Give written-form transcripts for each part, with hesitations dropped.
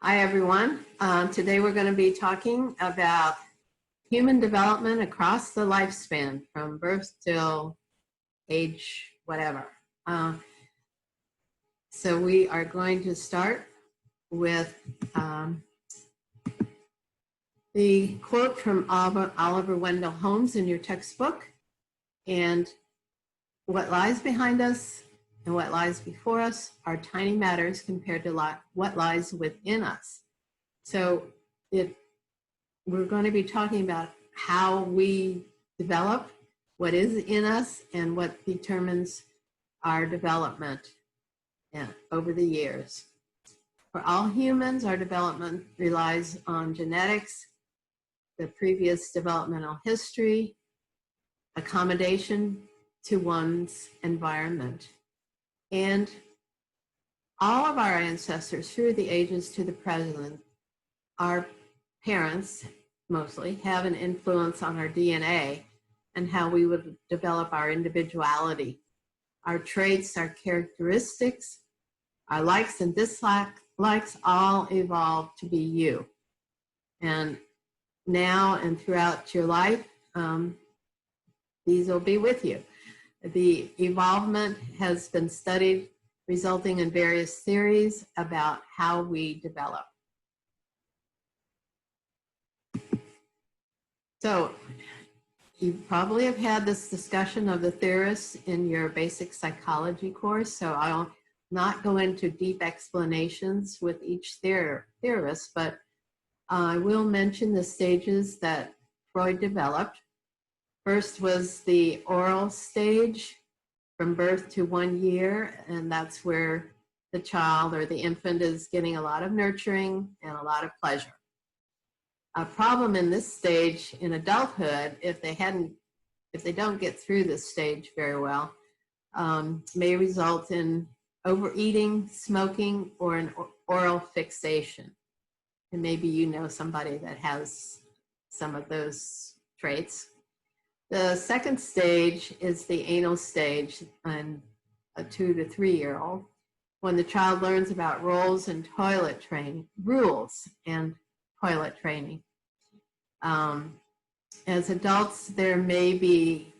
Hi, everyone. Today we're going to be talking about human development across the lifespan from birth till age whatever. So we are going to start with the quote from Oliver Wendell Holmes in your textbook. And what lies behind us and what lies before us are tiny matters compared to what lies within us. So we're going to be talking about how we develop, what is in us, and what determines our development over the years. For all humans, our development relies on genetics, the previous developmental history, accommodation to one's environment. And all of our ancestors through the ages to the present, our parents mostly have an influence on our DNA and how we would develop our individuality. Our traits, our characteristics, our likes and dislikes all evolve to be you. And now and throughout your life, these will be with you. The evolvement has been studied, resulting in various theories about how we develop. So you probably have had this discussion of the theorists in your basic psychology course, so I'll not go into deep explanations with each theorist, but I will mention the stages that Freud developed. First was the oral stage from birth to 1 year, and that's where the child or the infant is getting a lot of nurturing and a lot of pleasure. A problem in this stage in adulthood, if they don't get through this stage very well, may result in overeating, smoking, or an oral fixation. And maybe you know somebody that has some of those traits. The second stage is the anal stage in a 2 to 3 year old, when the child learns about rules and toilet training. As adults, there may be,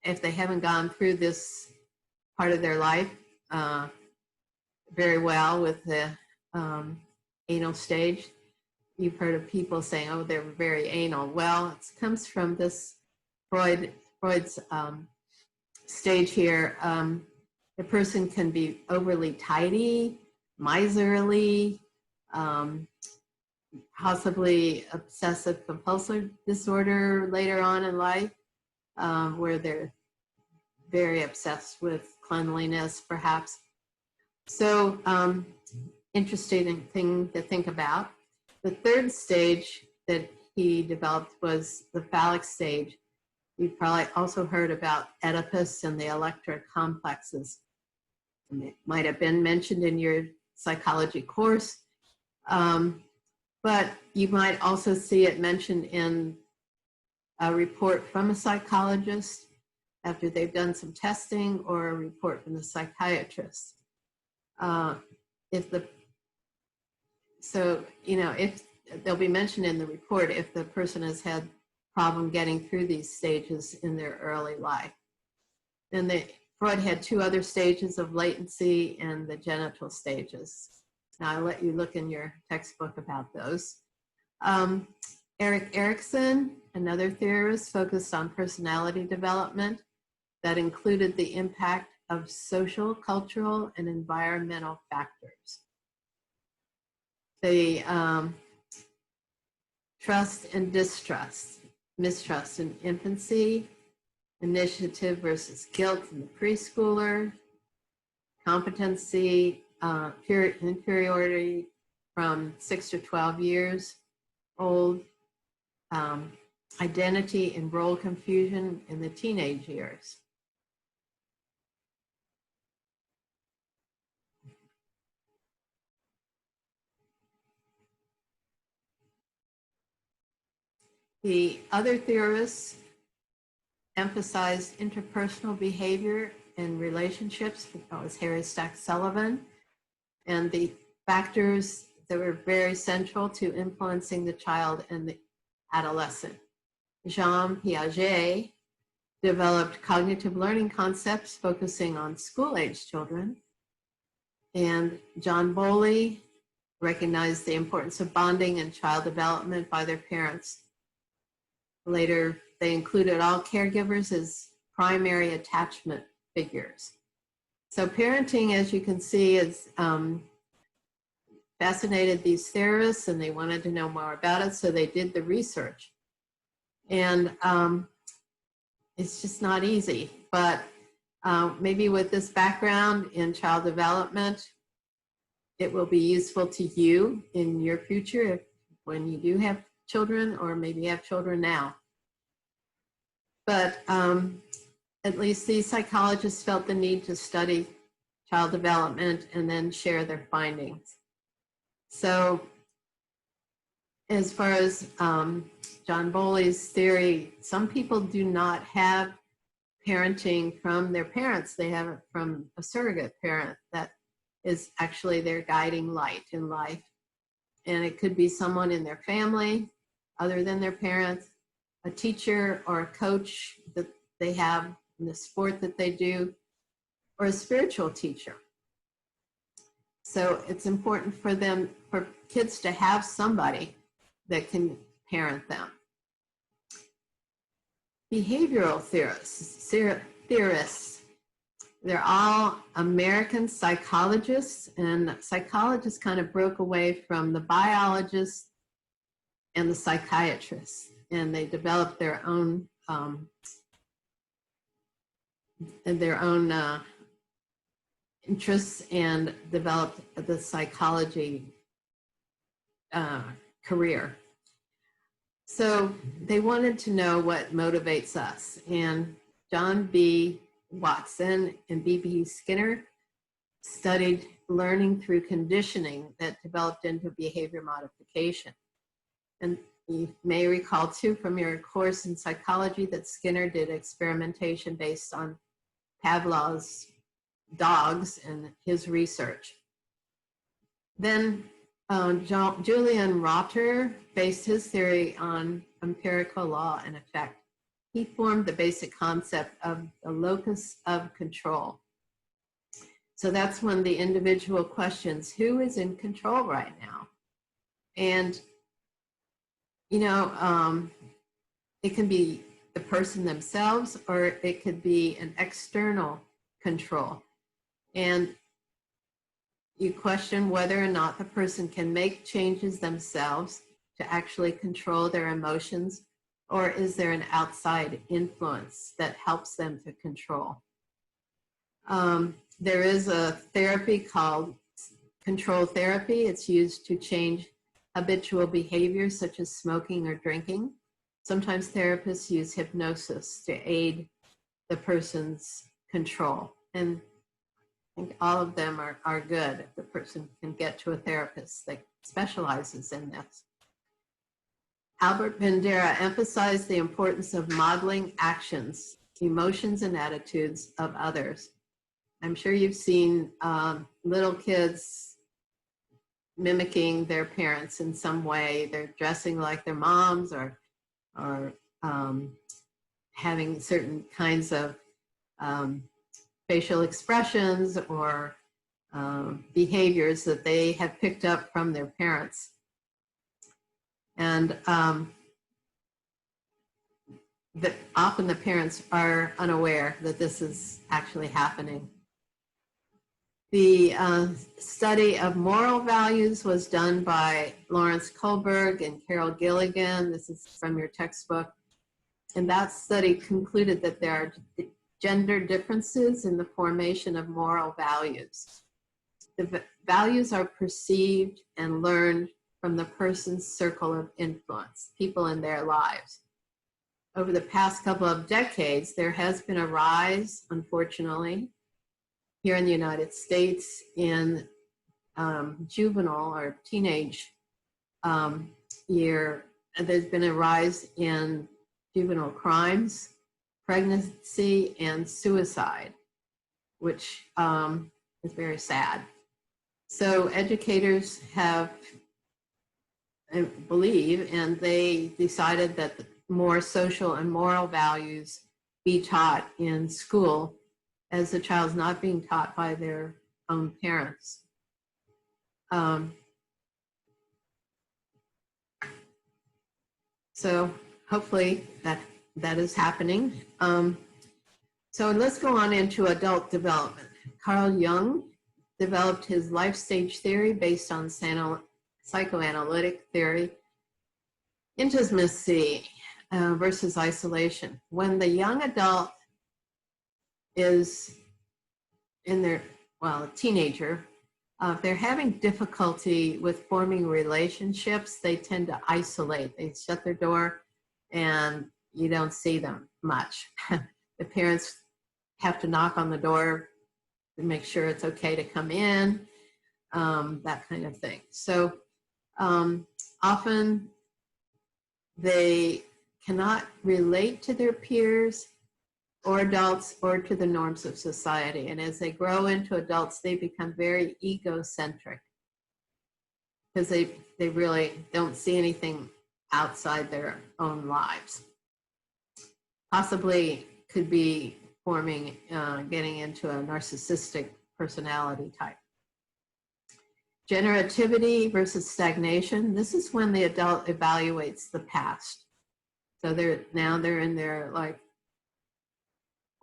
if they haven't gone through this part of their life very well with the anal stage, you've heard of people saying, oh, they're very anal. Well, it comes from this Freud's stage here. The person can be overly tidy, miserly, possibly obsessive compulsive disorder later on in life, where they're very obsessed with cleanliness, perhaps. So interesting thing to think about. The third stage that he developed was the phallic stage. You've probably also heard about Oedipus and the Electra complexes. And it might have been mentioned in your psychology course. But you might also see it mentioned in a report from a psychologist after they've done some testing, or a report from the psychiatrist. If they'll be mentioned in the report if the person has had problem getting through these stages in their early life. And Freud had 2 other stages of latency and the genital stages. Now, I'll let you look in your textbook about those. Erik Erikson, another theorist, focused on personality development that included the impact of social, cultural, and environmental factors. The trust and distrust, mistrust in infancy, initiative versus guilt in the preschooler, competency, inferiority from 6 to 12 years old, identity and role confusion in the teenage years. The other theorists emphasized interpersonal behavior and relationships. That was Harry Stack Sullivan. And the factors that were very central to influencing the child and the adolescent. Jean Piaget developed cognitive learning concepts focusing on school-age children. And John Bowley recognized the importance of bonding and child development by their parents. Later, they included all caregivers as primary attachment figures. So parenting, as you can see, is fascinated these theorists, and they wanted to know more about it, so they did the research. And it's just not easy, but maybe with this background in child development, it will be useful to you in your future when you do have children, or maybe you have children now. But at least these psychologists felt the need to study child development and then share their findings. So as far as John Bowley's theory, some people do not have parenting from their parents. They have it from a surrogate parent that is actually their guiding light in life. And it could be someone in their family other than their parents, a teacher or a coach that they have in the sport that they do, or a spiritual teacher. So it's important for them, for kids to have somebody that can parent them. Behavioral theorists, they're all American psychologists, and psychologists kind of broke away from the biologists and the psychiatrists, and they developed their own interests and developed the psychology career. So they wanted to know what motivates us, and John B. Watson and B.B. Skinner studied learning through conditioning that developed into behavior modification. And you may recall too from your course in psychology that Skinner did experimentation based on Pavlov's dogs and his research. Then Julian Rotter based his theory on empirical law and effect. He formed the basic concept of the locus of control. So that's when the individual questions, who is in control right now? And, you know, it can be the person themselves, or it could be an external control. And you question whether or not the person can make changes themselves to actually control their emotions, or is there an outside influence that helps them to control? There is a therapy called control therapy. It's used to change habitual behaviors such as smoking or drinking. Sometimes therapists use hypnosis to aid the person's control. And I think all of them are good if the person can get to a therapist that specializes in this. Albert Bandura emphasized the importance of modeling actions, emotions, and attitudes of others. I'm sure you've seen little kids mimicking their parents in some way. They're dressing like their moms, or having certain kinds of facial expressions or behaviors that they have picked up from their parents. And that often the parents are unaware that this is actually happening. The study of moral values was done by Lawrence Kohlberg and Carol Gilligan. This is from your textbook. And that study concluded that there are gender differences in the formation of moral values. The values are perceived and learned from the person's circle of influence, people in their lives. Over the past couple of decades, there has been a rise, unfortunately, here in the United States in juvenile or teenage year. There's been a rise in juvenile crimes, pregnancy, and suicide, which is very sad. So educators have, I believe, and they decided that more social and moral values be taught in school as the child's not being taught by their own parents. So hopefully that is happening. So let's go on into adult development. Carl Jung developed his life stage theory based on psychoanalytic theory, intimacy versus isolation. When the young adult is in their, well, a teenager, if they're having difficulty with forming relationships, they tend to isolate. They shut their door and you don't see them much. The parents have to knock on the door to make sure it's okay to come in, that kind of thing. So often they cannot relate to their peers or adults or to the norms of society. And as they grow into adults, they become very egocentric because they really don't see anything outside their own lives. Possibly could be forming, getting into a narcissistic personality type. Generativity versus stagnation. This is when the adult evaluates the past. So they're in their like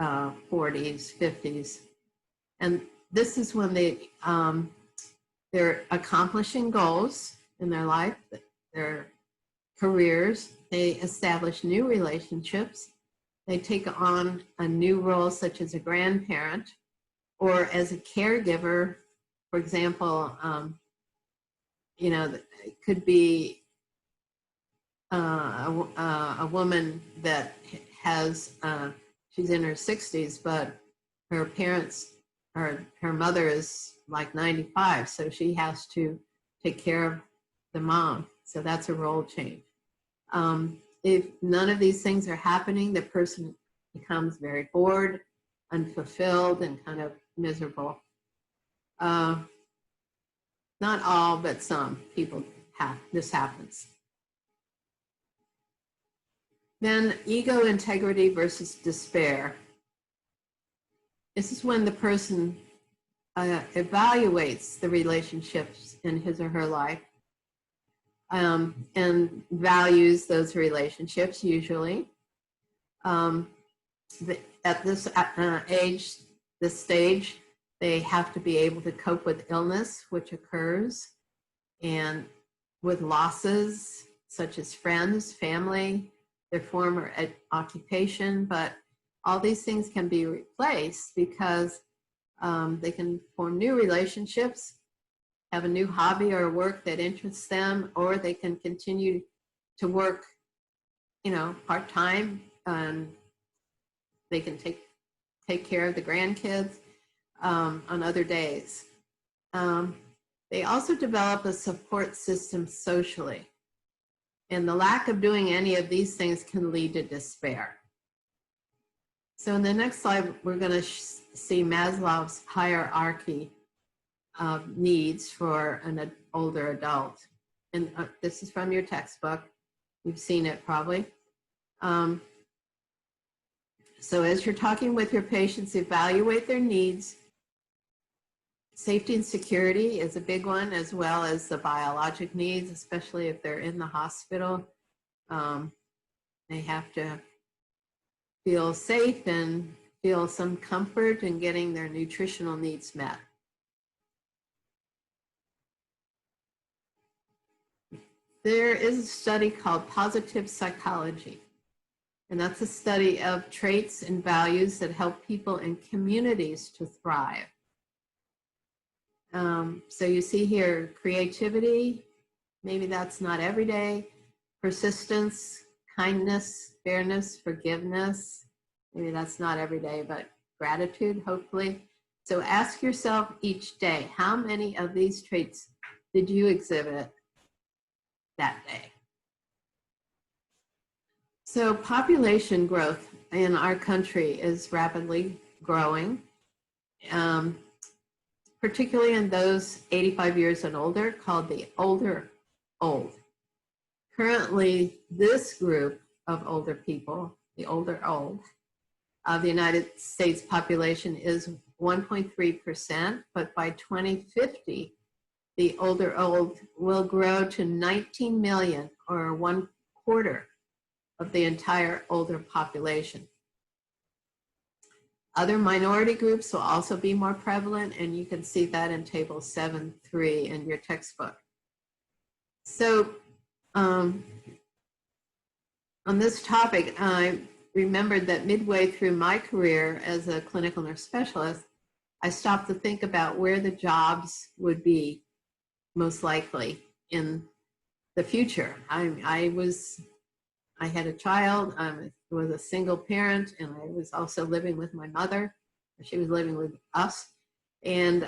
40s, 50s. And this is when they're accomplishing goals in their life, their careers. They establish new relationships. They take on a new role, such as a grandparent or as a caregiver. For example, you know, it could be a woman that has, she's in her 60s, but her parents, her mother is like 95, so she has to take care of the mom. So that's a role change. If none of these things are happening, the person becomes very bored, unfulfilled, and kind of miserable. Not all, but some people this happens. Then ego integrity versus despair. This is when the person evaluates the relationships in his or her life and values those relationships usually. At this age, this stage, they have to be able to cope with illness, which occurs, and with losses, such as friends, family, their former occupation, but all these things can be replaced because they can form new relationships, have a new hobby or work that interests them, or they can continue to work, you know, part-time, and they can take care of the grandkids on other days. They also develop a support system socially. And the lack of doing any of these things can lead to despair. So in the next slide, we're going to see Maslow's hierarchy of needs for an older adult. And this is from your textbook. You've seen it probably. So as you're talking with your patients, evaluate their needs. Safety and security is a big one, as well as the biologic needs, especially if they're in the hospital. They have to feel safe and feel some comfort in getting their nutritional needs met. There is a study called positive psychology, and that's a study of traits and values that help people in communities to thrive. So you see here, creativity, maybe that's not every day, persistence, kindness, fairness, forgiveness, maybe that's not every day, but gratitude, hopefully. So ask yourself each day, how many of these traits did you exhibit that day? So population growth in our country is rapidly growing. particularly in those 85 years and older, called the older old. Currently, this group of older people, the older old, of the United States population is 1.3%, but by 2050, the older old will grow to 19 million, or 1/4 of the entire older population. Other minority groups will also be more prevalent, and you can see that in table 7.3 in your textbook. So on this topic, I remembered that midway through my career as a clinical nurse specialist, I stopped to think about where the jobs would be most likely in the future. I had a child, I was a single parent, and I was also living with my mother. She was living with us. And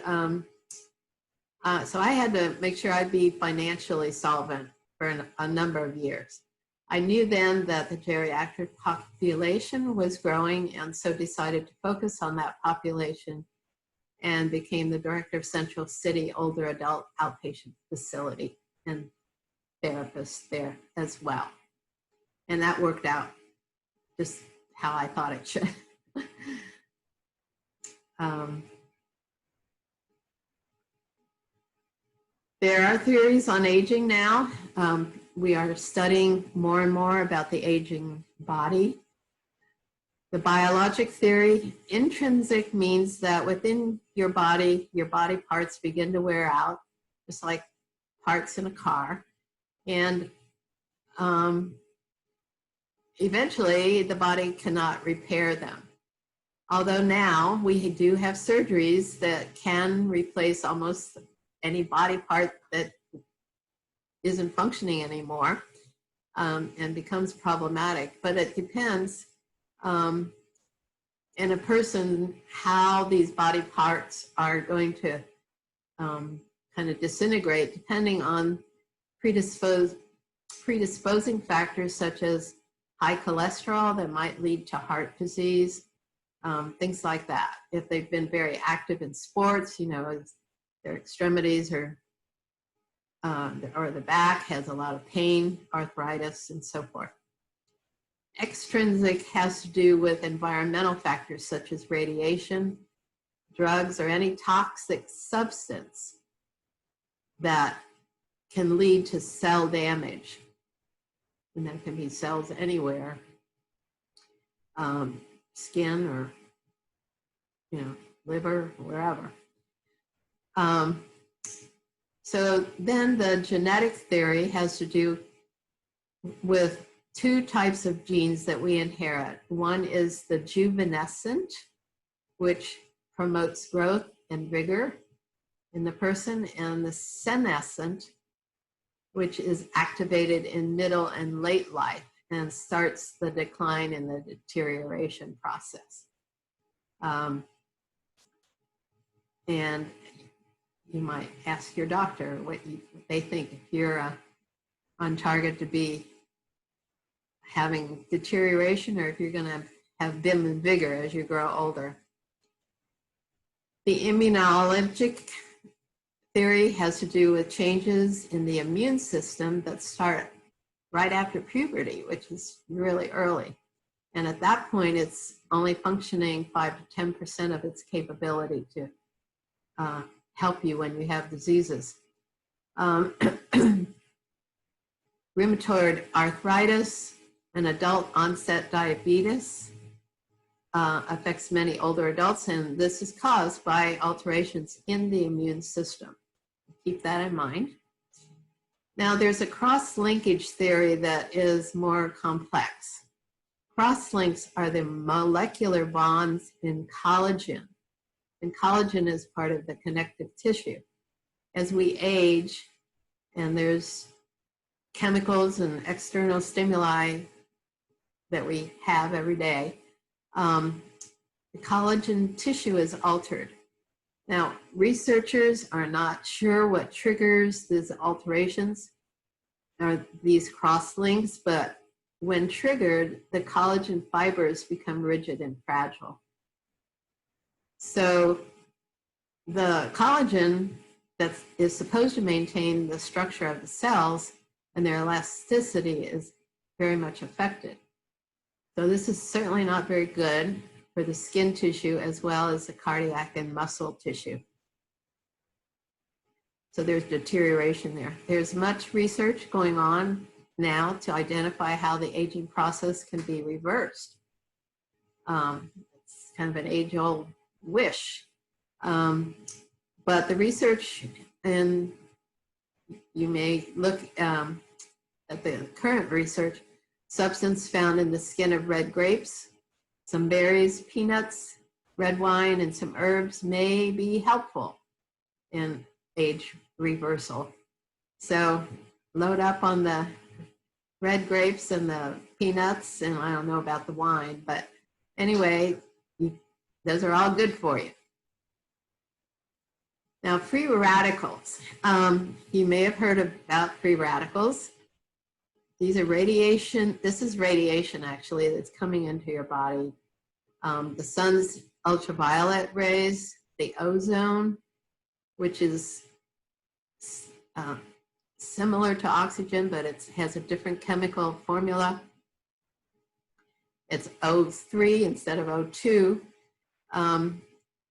so I had to make sure I'd be financially solvent for a number of years. I knew then that the geriatric population was growing, and so decided to focus on that population and became the director of Central City Older Adult Outpatient Facility and therapist there as well. And that worked out just how I thought it should. There are theories on aging now. We are studying more and more about the aging body. The biologic theory, intrinsic means that within your body parts begin to wear out, just like parts in a car. And eventually the body cannot repair them. Although now we do have surgeries that can replace almost any body part that isn't functioning anymore and becomes problematic. But it depends in a person how these body parts are going to kind of disintegrate, depending on predisposing factors such as high cholesterol that might lead to heart disease, things like that. If they've been very active in sports, you know, their extremities or the back has a lot of pain, arthritis, and so forth. Extrinsic has to do with environmental factors such as radiation, drugs, or any toxic substance that can lead to cell damage. And that can be cells anywhere, skin or, you know, liver, wherever. So then the genetic theory has to do with two types of genes that we inherit. One is the juvenescent, which promotes growth and vigor in the person, and the senescent, which is activated in middle and late life and starts the decline in the deterioration process. And you might ask your doctor what they think, if you're on target to be having deterioration or if you're going to have vim and vigor as you grow older. The immunologic theory has to do with changes in the immune system that start right after puberty, which is really early. And at that point, it's only functioning 5 to 10% of its capability to help you when you have diseases. Rheumatoid arthritis and adult onset diabetes affects many older adults, and this is caused by alterations in the immune system. Keep that in mind. Now, there's a cross-linkage theory that is more complex. Cross-links are the molecular bonds in collagen, and collagen is part of the connective tissue. As we age, and there's chemicals and external stimuli that we have every day, the collagen tissue is altered. Now, researchers are not sure what triggers these alterations or these cross-links, but when triggered, the collagen fibers become rigid and fragile. So the collagen that is supposed to maintain the structure of the cells and their elasticity is very much affected. So this is certainly not very good for the skin tissue as well as the cardiac and muscle tissue. So there's deterioration there. There's much research going on now to identify how the aging process can be reversed. It's kind of an age-old wish. But the research, and you may look at the current research, substance found in the skin of red grapes, some berries, peanuts, red wine, and some herbs may be helpful in age reversal. So load up on the red grapes and the peanuts, and I don't know about the wine, but anyway, those are all good for you. Now, free radicals. You may have heard about free radicals. These are radiation. This is radiation, actually, that's coming into your body. The sun's ultraviolet rays, the ozone, which is similar to oxygen, but it has a different chemical formula. It's O3 instead of O2,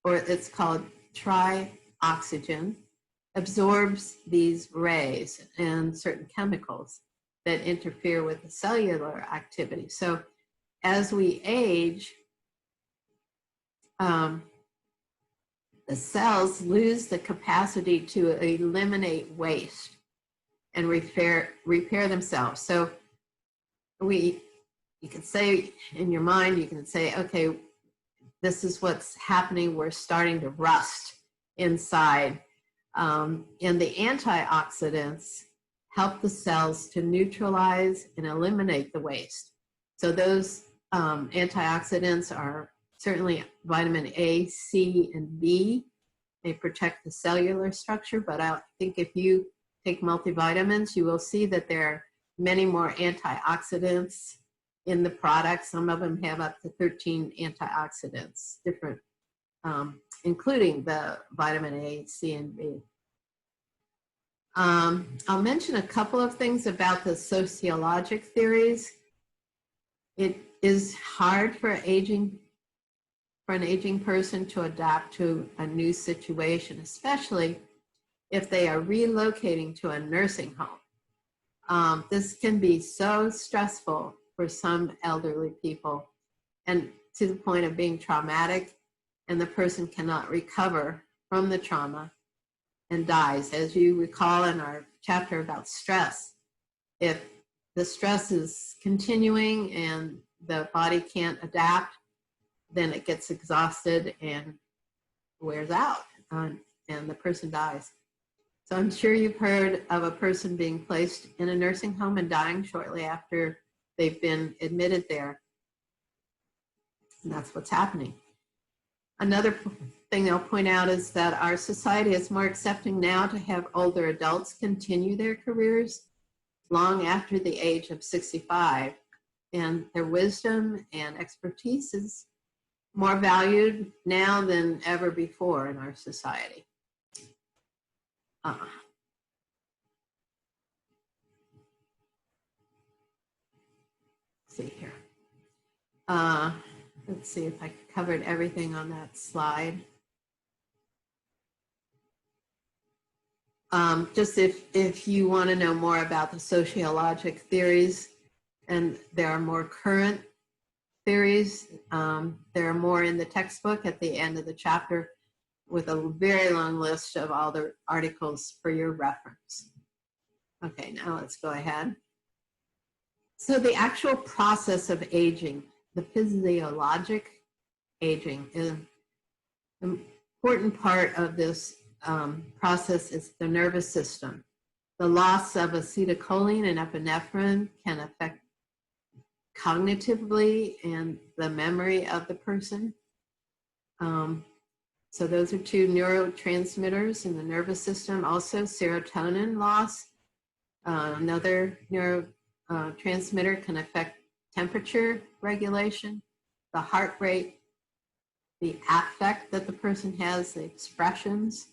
or it's called trioxygen, absorbs these rays and certain chemicals that interfere with the cellular activity. So as we age, the cells lose the capacity to eliminate waste and repair themselves. So you can say in your mind, you can say, okay, this is what's happening. We're starting to rust inside. And the antioxidants help the cells to neutralize and eliminate the waste. So those antioxidants are certainly vitamin A, C, and B. They protect the cellular structure, but I think if you take multivitamins, you will see that there are many more antioxidants in the product. Some of them have up to 13 antioxidants, different, including the vitamin A, C, and B. I'll mention a couple of things about the sociologic theories. It is hard for an aging person to adapt to a new situation, especially if they are relocating to a nursing home. This can be so stressful for some elderly people, and to the point of being traumatic, and the person cannot recover from the trauma and dies. As you recall in our chapter about stress, if the stress is continuing and the body can't adapt, then it gets exhausted and wears out, and the person dies. So I'm sure you've heard of a person being placed in a nursing home and dying shortly after they've been admitted there. And that's what's happening. Another thing I'll point out is that our society is more accepting now to have older adults continue their careers long after the age of 65. And their wisdom and expertise is more valued now than ever before in our society. Let's see here. Let's see if I covered everything on that slide. Just if you want to know more about the sociologic theories, and there are more current theories, there are more in the textbook at the end of the chapter with a very long list of all the articles for your reference. Okay, now let's go ahead. So the actual process of aging, the physiologic aging, is an important part of this process is the nervous system. The loss of acetylcholine and epinephrine can affect cognitively and the memory of the person. So those are two neurotransmitters in the nervous system. Also serotonin loss, another neurotransmitter, can affect temperature regulation, the heart rate, the affect that the person has, the expressions,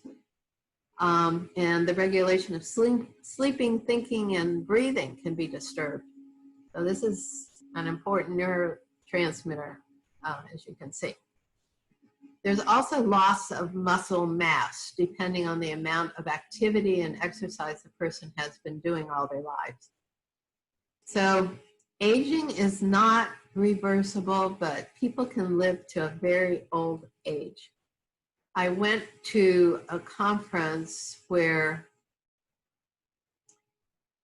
and the regulation of sleeping, thinking, and breathing can be disturbed. So this is an important neurotransmitter, as you can see. There's also loss of muscle mass, depending on the amount of activity and exercise the person has been doing all their lives. So aging is not reversible, but people can live to a very old age. I went to a conference where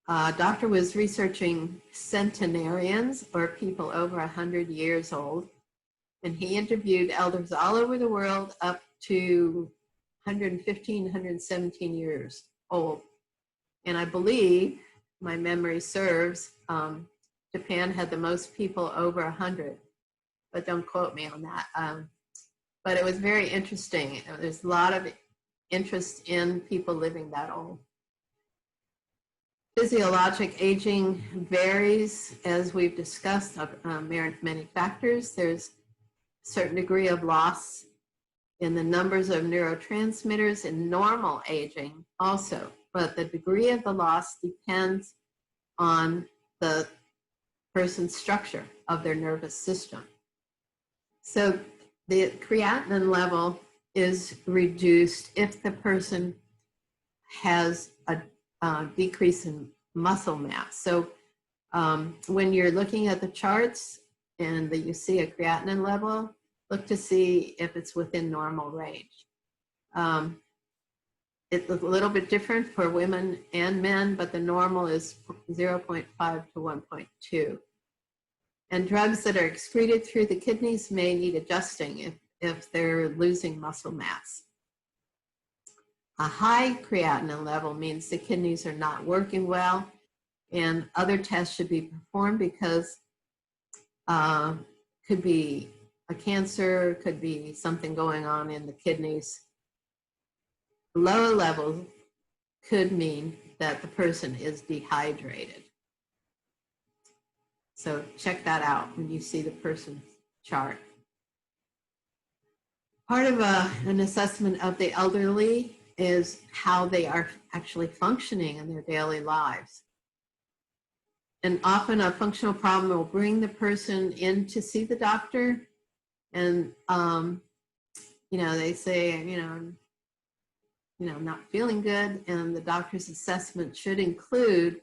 a doctor was researching centenarians, or people over 100 years old, and he interviewed elders all over the world up to 115, 117 years old. And I believe, my memory serves, Japan had the most people over 100, but don't quote me on that. But it was very interesting. There's a lot of interest in people living that old. Physiologic aging varies, as we've discussed, of many factors. There's a certain degree of loss in the numbers of neurotransmitters in normal aging also, but the degree of the loss depends on the person's structure of their nervous system. So the creatinine level is reduced if the person has a decrease in muscle mass. So when you're looking at the charts and you see a creatinine level, look to see if it's within normal range. It's a little bit different for women and men, but the normal is 0.5 to 1.2. And drugs that are excreted through the kidneys may need adjusting if they're losing muscle mass. A high creatinine level means the kidneys are not working well, and other tests should be performed because could be a cancer, could be something going on in the kidneys. Low levels could mean that the person is dehydrated. So check that out when you see the person's chart. Part of an assessment of the elderly is how they are actually functioning in their daily lives. And often a functional problem will bring the person in to see the doctor, and they say, I'm not feeling good, and the doctor's assessment should include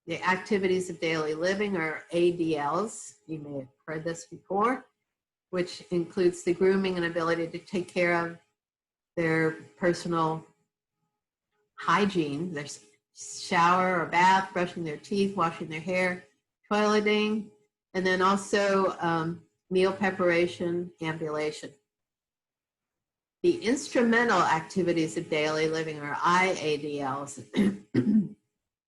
the activities of daily living, or ADLs. You may have heard this before, which includes the grooming and ability to take care of their personal hygiene, their shower or bath, brushing their teeth, washing their hair, toileting, and then also meal preparation, ambulation. The instrumental activities of daily living, or IADLs,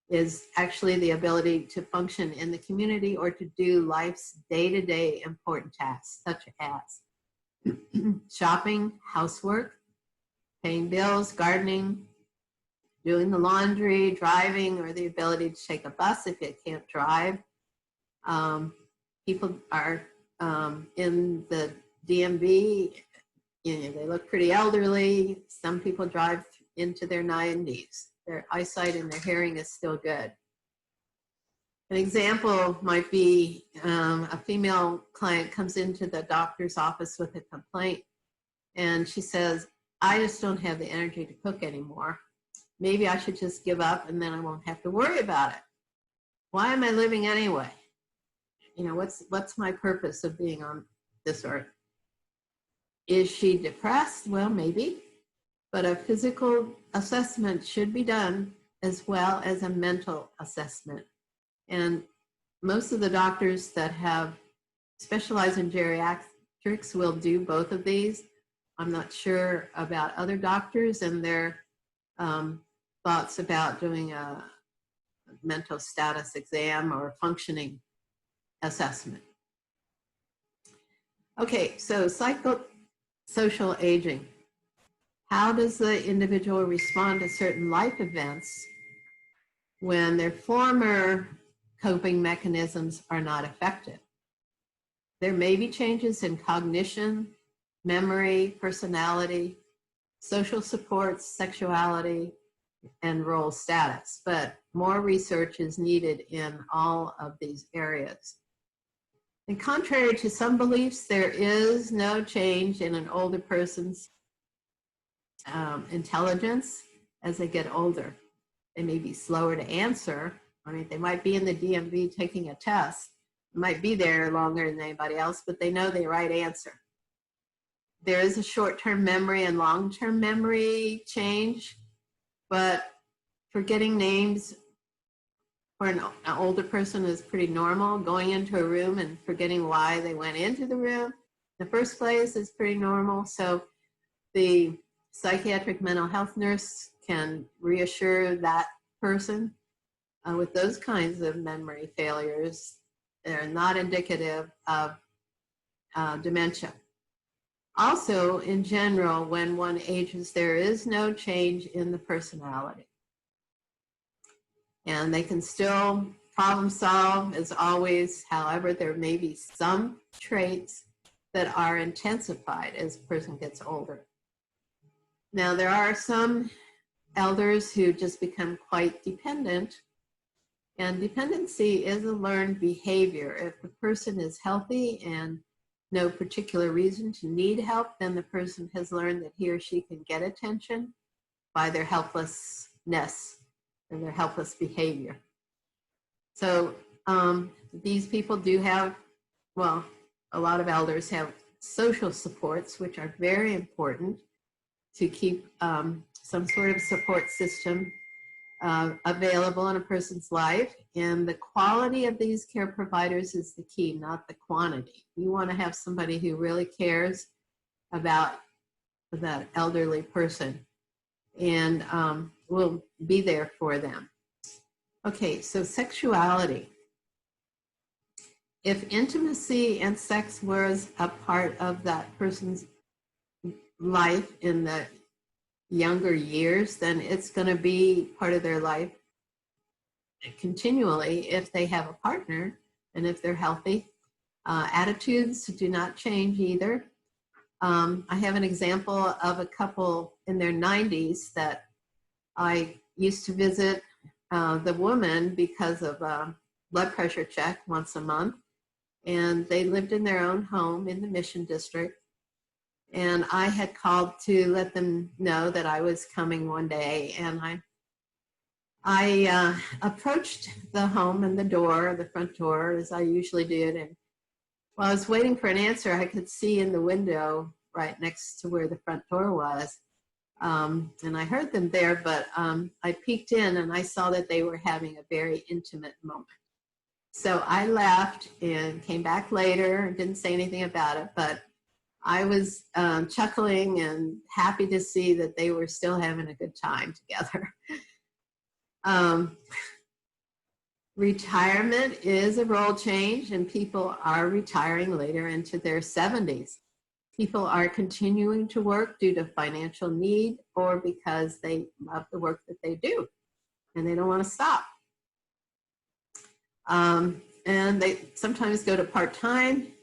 is actually the ability to function in the community or to do life's day-to-day important tasks, such as shopping, housework, paying bills, gardening, doing the laundry, driving, or the ability to take a bus if you can't drive. People are in the DMV, they look pretty elderly. Some people drive into their 90s. Their eyesight and their hearing is still good. An example might be a female client comes into the doctor's office with a complaint, and she says, I just don't have the energy to cook anymore. Maybe I should just give up and then I won't have to worry about it. Why am I living anyway? What's my purpose of being on this earth? Is she depressed? Well, maybe. But a physical assessment should be done as well as a mental assessment. And most of the doctors that have specialized in geriatrics will do both of these. I'm not sure about other doctors and their thoughts about doing a mental status exam or functioning assessment. Okay, so psychosocial aging. How does the individual respond to certain life events when their former coping mechanisms are not effective? There may be changes in cognition, memory, personality, social supports, sexuality, and role status. But more research is needed in all of these areas. And contrary to some beliefs, there is no change in an older person's intelligence as they get older. They may be slower to answer. I mean, they might be in the DMV taking a test. They might be there longer than anybody else, but they know the right answer. There is a short-term memory and long-term memory change, but forgetting names for an older person is pretty normal. Going into a room and forgetting why they went into the room in the first place is pretty normal. So the psychiatric mental health nurse can reassure that person with those kinds of memory failures. They're not indicative of dementia. Also, in general, when one ages, there is no change in the personality. And they can still problem solve as always. However, there may be some traits that are intensified as a person gets older. Now, there are some elders who just become quite dependent. And dependency is a learned behavior. If the person is healthy and no particular reason to need help, then the person has learned that he or she can get attention by their helplessness and their helpless behavior. So these people do have, well, a lot of elders have social supports, which are very important to keep some sort of support system available in a person's life. And the quality of these care providers is the key, not the quantity. You want to have somebody who really cares about that elderly person and will be there for them. Okay, so sexuality. If intimacy and sex was a part of that person's life in the younger years, then it's going to be part of their life continually if they have a partner and if they're healthy. Attitudes do not change either. I have an example of a couple in their 90s that I used to visit the woman because of a blood pressure check once a month. And they lived in their own home in the Mission District. And I had called to let them know that I was coming one day. And I approached the home and the front door, as I usually did. And while I was waiting for an answer, I could see in the window right next to where the front door was. And I heard them there, but I peeked in and I saw that they were having a very intimate moment. So I left and came back later and didn't say anything about it, but I was chuckling and happy to see that they were still having a good time together. Retirement is a role change, and people are retiring later into their 70s. People are continuing to work due to financial need or because they love the work that they do and they don't want to stop. And they sometimes go to part-time,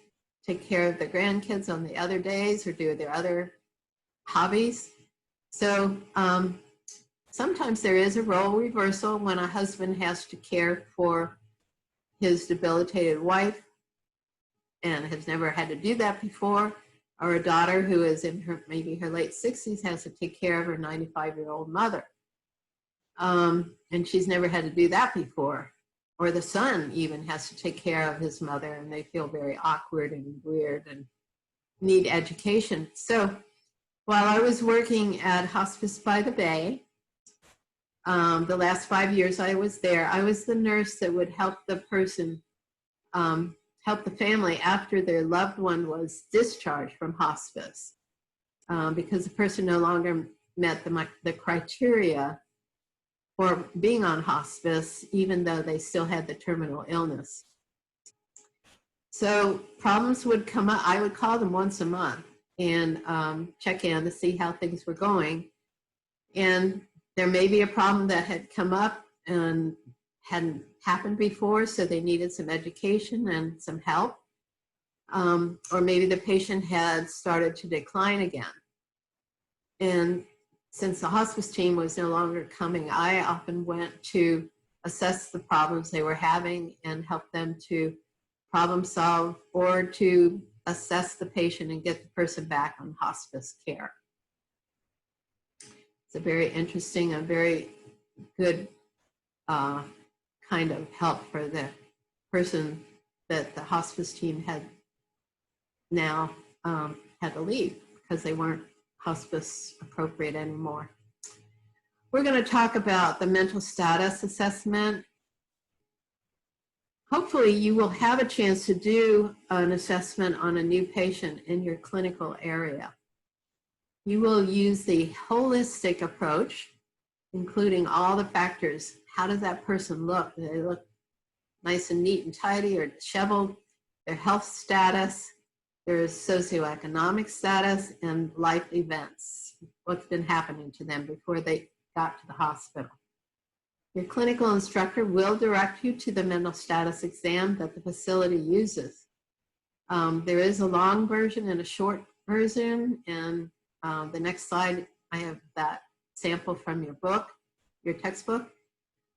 take care of their grandkids on the other days or do their other hobbies. So sometimes there is a role reversal when a husband has to care for his debilitated wife and has never had to do that before, or a daughter who is in maybe her late 60s has to take care of her 95-year-old mother. And she's never had to do that before. Or the son even has to take care of his mother and they feel very awkward and weird and need education. So while I was working at Hospice by the Bay, the last 5 years I was there, I was the nurse that would help the person, help the family after their loved one was discharged from hospice because the person no longer met the criteria for being on hospice, even though they still had the terminal illness. So problems would come up. I would call them once a month and check in to see how things were going. And there may be a problem that had come up and hadn't happened before, so they needed some education and some help. or maybe the patient had started to decline again. And since the hospice team was no longer coming, I often went to assess the problems they were having and help them to problem solve or to assess the patient and get the person back on hospice care. It's a very interesting and very good kind of help for the person that the hospice team had now had to leave because they weren't hospice appropriate anymore. We're going to talk about the mental status assessment. Hopefully you will have a chance to do an assessment on a new patient in your clinical area. You will use the holistic approach, including all the factors. How does that person look? Do they look nice and neat and tidy or disheveled? Their health status, their socioeconomic status, and life events. What's been happening to them before they got to the hospital. Your clinical instructor will direct you to the mental status exam that the facility uses. There is a long version and a short version, and the next slide, I have that sample from your book, your textbook,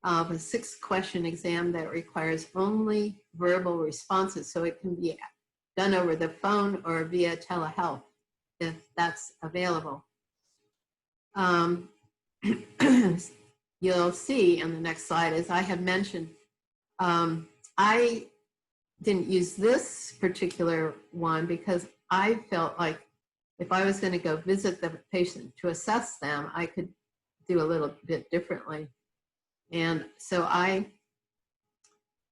of a 6-question exam that requires only verbal responses, so it can be done over the phone or via telehealth if that's available. You'll see in the next slide, as I have mentioned, I didn't use this particular one because I felt like if I was going to go visit the patient to assess them, I could do a little bit differently. And so I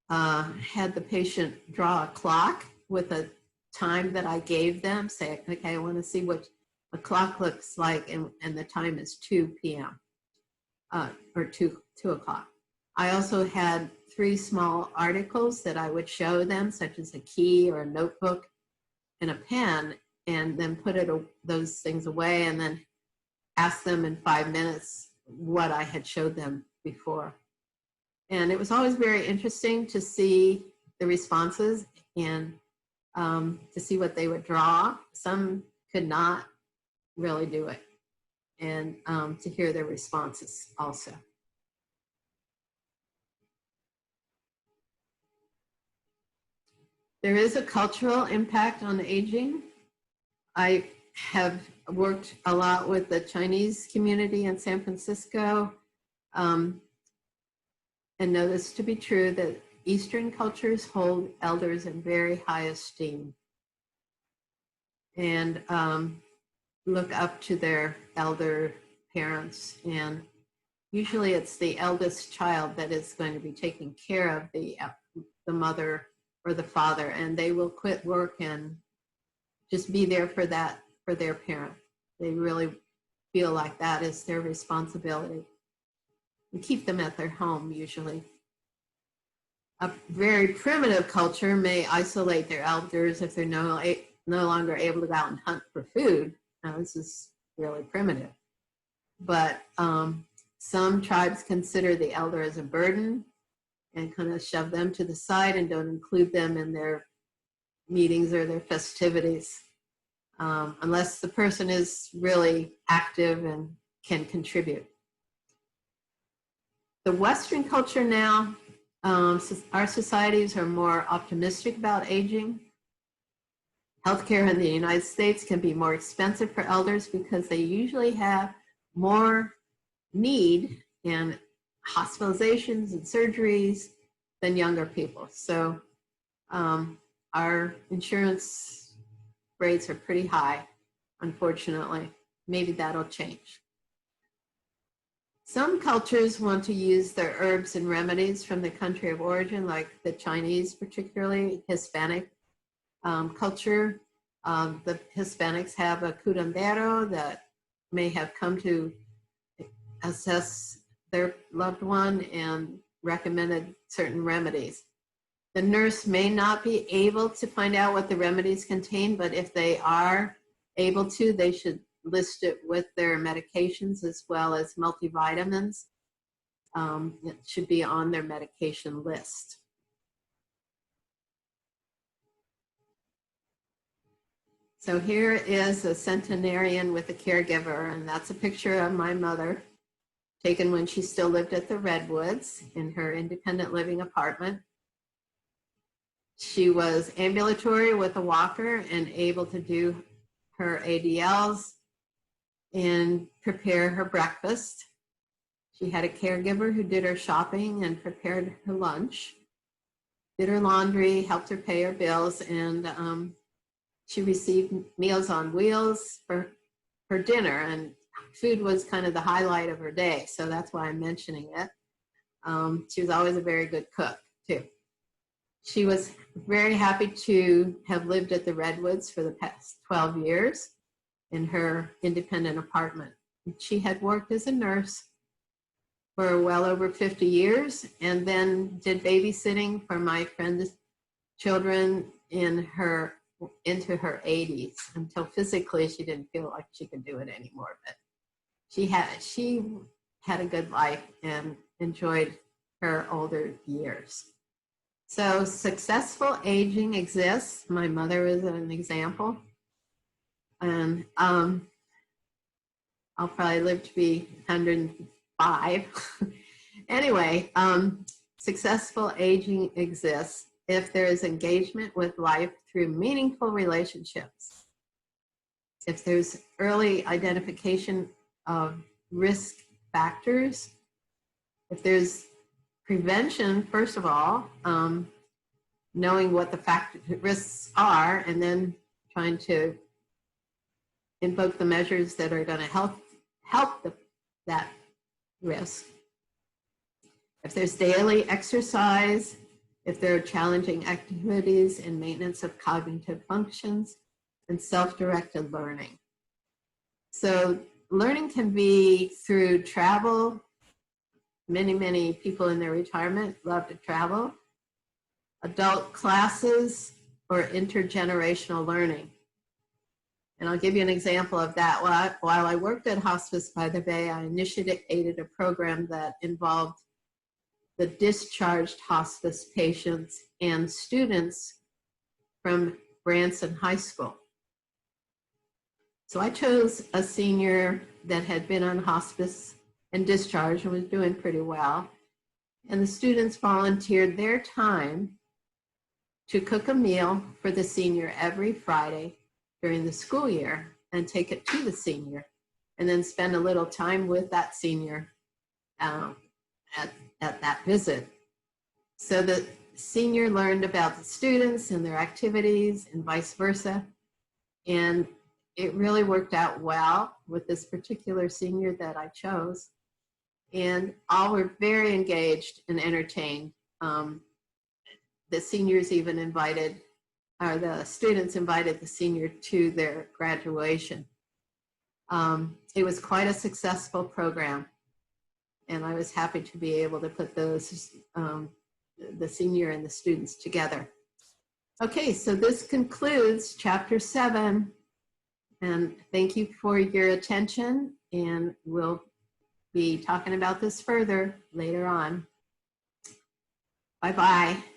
had the patient draw a clock with a time that I gave them, say, okay, I want to see what a clock looks like, and the time is 2 p.m. Or 2 o'clock. I also had 3 small articles that I would show them, such as a key or a notebook and a pen, and then put those things away and then ask them in 5 minutes what I had showed them before. And it was always very interesting to see the responses and to see what they would draw. Some could not really do it, and to hear their responses also. There is a cultural impact on aging. I have worked a lot with the Chinese community in San Francisco, and know this to be true, that Eastern cultures hold elders in very high esteem and look up to their elder parents. And usually it's the eldest child that is going to be taking care of the mother or the father, and they will quit work and just be there for their parent. They really feel like that is their responsibility, and keep them at their home usually. A very primitive culture may isolate their elders if they're no longer able to go out and hunt for food. Now, this is really primitive. But some tribes consider the elder as a burden and kind of shove them to the side and don't include them in their meetings or their festivities, unless the person is really active and can contribute. The Western culture now, our societies are more optimistic about aging. Healthcare in the United States can be more expensive for elders because they usually have more need in hospitalizations and surgeries than younger people. So our insurance rates are pretty high, unfortunately. Maybe that'll change. Some cultures want to use their herbs and remedies from the country of origin, like the Chinese, particularly Hispanic culture. The Hispanics have a curandero that may have come to assess their loved one and recommended certain remedies. The nurse may not be able to find out what the remedies contain, but if they are able to, they should list it with their medications as well as multivitamins. It should be on their medication list. So here is a centenarian with a caregiver, and that's a picture of my mother taken when she still lived at the Redwoods in her independent living apartment. She was ambulatory with a walker and able to do her ADLs and prepare her breakfast. She had a caregiver who did her shopping and prepared her lunch, did her laundry, helped her pay her bills, and she received Meals on Wheels for her dinner, and food was kind of the highlight of her day, so that's why I'm mentioning it. She was always a very good cook, too. She was very happy to have lived at the Redwoods for the past 12 years in her independent apartment. She had worked as a nurse for well over 50 years and then did babysitting for my friend's children into her 80s until physically she didn't feel like she could do it anymore. But she had a good life and enjoyed her older years. So successful aging exists. My mother is an example. And I'll probably live to be 105. Anyway, successful aging exists if there is engagement with life through meaningful relationships, if there's early identification of risk factors, if there's prevention, first of all, knowing what the risks are, and then trying to invoke the measures that are going to help that risk. If there's daily exercise, if there are challenging activities and maintenance of cognitive functions, and self-directed learning. So learning can be through travel. Many people in their retirement love to travel. Adult classes or intergenerational learning. And I'll give you an example of that. While I worked at Hospice by the Bay, I initiated a program that involved the discharged hospice patients and students from Branson High School. So I chose a senior that had been on hospice and discharged and was doing pretty well. And the students volunteered their time to cook a meal for the senior every Friday during the school year and take it to the senior, and then spend a little time with that senior at that visit. So the senior learned about the students and their activities and vice versa. And it really worked out well with this particular senior that I chose. And all were very engaged and entertained. The seniors even the students invited the senior to their graduation. It was quite a successful program. And I was happy to be able to put those, the senior and the students together. Okay, so this concludes chapter 7. And thank you for your attention. And we'll be talking about this further later on. Bye-bye.